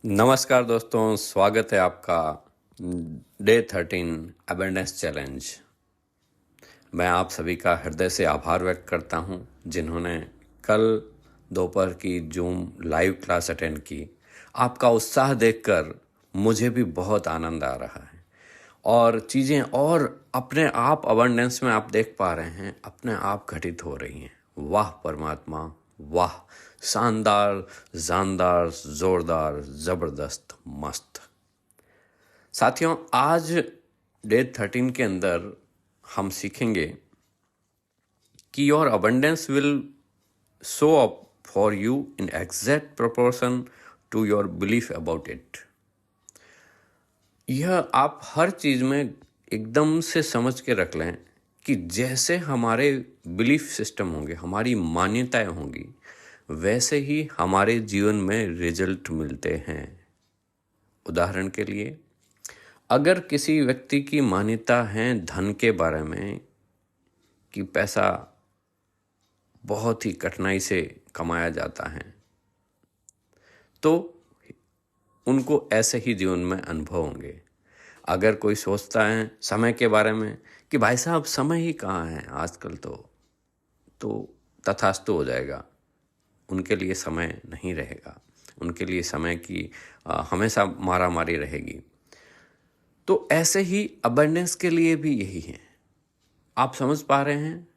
नमस्कार दोस्तों, स्वागत है आपका डे 13 अबेंडेंस चैलेंज। मैं आप सभी का हृदय से आभार व्यक्त करता हूं जिन्होंने कल दोपहर की जूम लाइव क्लास अटेंड की। आपका उत्साह देखकर मुझे भी बहुत आनंद आ रहा है और चीज़ें और अपने आप अबेंडेंस में आप देख पा रहे हैं, अपने आप घटित हो रही हैं। वाह परमात्मा, वाह! शानदार, जानदार, जोरदार, जबरदस्त, मस्त। साथियों, आज डे 13 के अंदर हम सीखेंगे कि your abundance will show up for you in exact proportion to your belief about it. यह आप हर चीज़ में एकदम से समझ के रख लें कि जैसे हमारे बिलीफ सिस्टम होंगे, हमारी मान्यताएं होंगी, वैसे ही हमारे जीवन में रिजल्ट मिलते हैं। उदाहरण के लिए, अगर किसी व्यक्ति की मान्यता है धन के बारे में कि पैसा बहुत ही कठिनाई से कमाया जाता है, तो उनको ऐसे ही जीवन में अनुभव होंगे। अगर कोई सोचता है समय के बारे में कि भाई साहब समय ही कहाँ है आजकल, तो तथास्तु हो जाएगा। उनके लिए समय नहीं रहेगा, उनके लिए समय की हमेशा मारामारी रहेगी। तो ऐसे ही अबंडेंस के लिए भी यही है। आप समझ पा रहे हैं,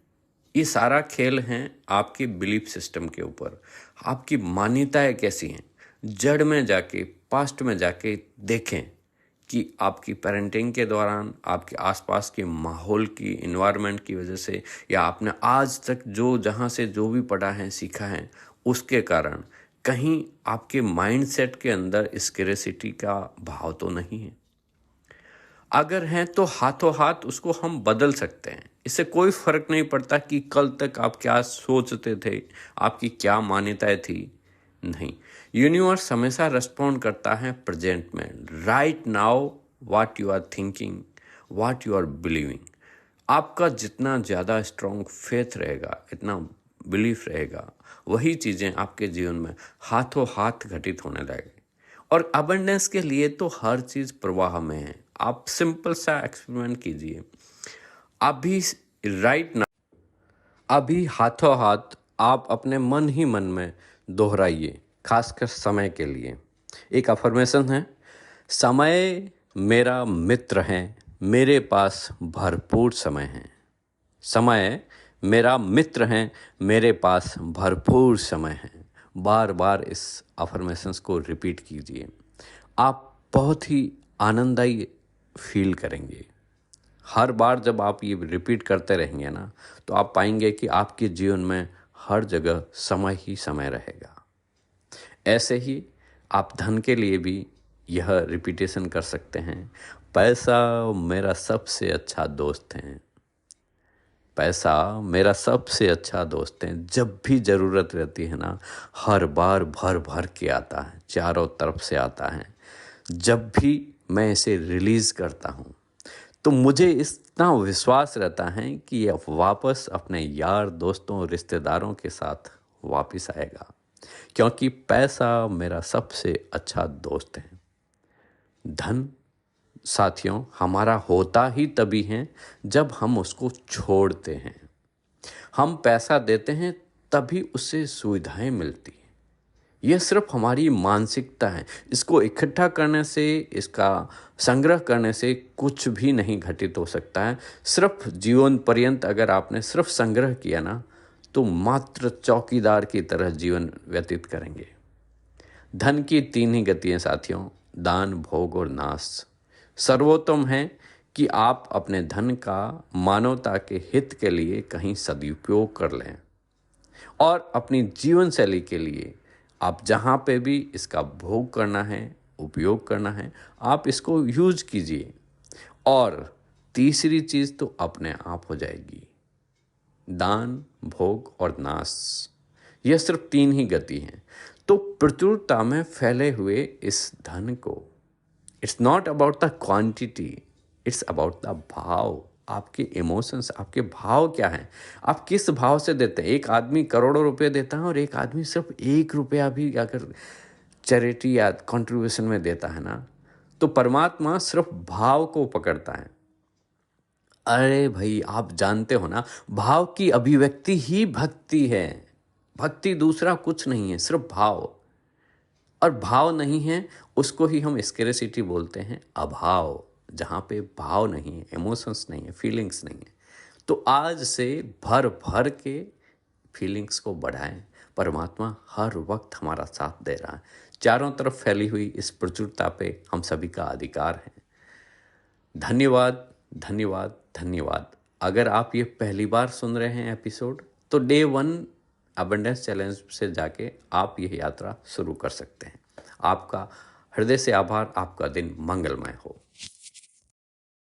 ये सारा खेल है आपके बिलीफ सिस्टम के ऊपर। आपकी मान्यताएं कैसी हैं, जड़ में जाके, पास्ट में जाके देखें कि आपकी पेरेंटिंग के दौरान, आपके आसपास के माहौल की, इन्वायरमेंट की वजह से, या आपने आज तक जो जहाँ से जो भी पढ़ा है, सीखा है, उसके कारण कहीं आपके माइंडसेट के अंदर स्कैरेसिटी का भाव तो नहीं है। अगर हैं तो हाथों हाथ उसको हम बदल सकते हैं। इससे कोई फर्क नहीं पड़ता कि कल तक आप क्या सोचते थे, आपकी क्या मान्यताएं थी। नहीं, यूनिवर्स हमेशा रिस्पॉन्ड करता है प्रेजेंट में, right now, what you are thinking, what you are believing. आपका जितना ज़्यादा स्ट्रॉन्ग फेथ रहेगा, इतना बिलीफ रहेगा, वही चीज़ें आपके जीवन में हाथों हाथ घटित होने लगेगी। और अबंडेंस के लिए तो हर चीज़ प्रवाह में है। आप सिंपल सा एक्सपेरिमेंट कीजिए। अभी राइट ना, अभी हाथों हाथ आप अपने मन ही मन में दोहराइए, खासकर समय के लिए। एक अफर्मेशन है, समय मेरा मित्र है, मेरे पास भरपूर समय है। समय मेरा मित्र है, मेरे पास भरपूर समय है। बार बार इस अफर्मेशंस को रिपीट कीजिए। आप बहुत ही आनंददायी फील करेंगे। हर बार जब आप ये रिपीट करते रहेंगे ना, तो आप पाएंगे कि आपके जीवन में हर जगह समय ही समय रहेगा। ऐसे ही आप धन के लिए भी यह रिपीटेशन कर सकते हैं। पैसा मेरा सबसे अच्छा दोस्त है। पैसा मेरा सबसे अच्छा दोस्त है। जब भी ज़रूरत रहती है ना, हर बार भर भर के आता है, चारों तरफ से आता है। जब भी मैं इसे रिलीज़ करता हूँ, तो मुझे इतना विश्वास रहता है कि ये वापस अपने यार, दोस्तों, रिश्तेदारों के साथ वापस आएगा, क्योंकि पैसा मेरा सबसे अच्छा दोस्त है। धन साथियों हमारा होता ही तभी है जब हम उसको छोड़ते हैं। हम पैसा देते हैं तभी उससे सुविधाएं मिलती हैं। यह सिर्फ हमारी मानसिकता है। इसको इकट्ठा करने से, इसका संग्रह करने से कुछ भी नहीं घटित हो सकता है। सिर्फ जीवन पर्यंत अगर आपने सिर्फ संग्रह किया ना, तो मात्र चौकीदार की तरह जीवन व्यतीत करेंगे। धन की तीन ही गतियाँ साथियों, दान, भोग और नाश। सर्वोत्तम है कि आप अपने धन का मानवता के हित के लिए कहीं सदुपयोग कर लें, और अपनी जीवन शैली के लिए आप जहाँ पे भी इसका भोग करना है, उपयोग करना है, आप इसको यूज कीजिए। और तीसरी चीज़ तो अपने आप हो जाएगी, दान, भोग और नाश। यह सिर्फ तीन ही गति हैं। तो प्रचुरता में फैले हुए इस धन को, it's not about the quantity, it's about the भाव। आपके इमोशंस, आपके भाव क्या हैं, आप किस भाव से देते हैं। एक आदमी करोड़ों रुपए देता है और एक आदमी सिर्फ 1 रुपया भी अगर चैरिटी या कंट्रीब्यूशन में देता है ना, तो परमात्मा सिर्फ भाव को पकड़ता है। अरे भाई, आप जानते हो ना, भाव की अभिव्यक्ति ही भक्ति है। भक्ति दूसरा कुछ नहीं है, सिर्फ भाव। और भाव नहीं है उसको ही हम स्कैरसिटी बोलते हैं, अभाव। जहाँ पे भाव नहीं है, इमोशंस नहीं है, फीलिंग्स नहीं है। तो आज से भर भर के फीलिंग्स को बढ़ाएं। परमात्मा हर वक्त हमारा साथ दे रहा है। चारों तरफ फैली हुई इस प्रचुरता पे हम सभी का अधिकार है। धन्यवाद, धन्यवाद, धन्यवाद। अगर आप ये पहली बार सुन रहे हैं एपिसोड, तो डे 1 अबंडेंस चैलेंज से जाके आप यह यात्रा शुरू कर सकते हैं। आपका हृदय से आभार। आपका दिन मंगलमय हो।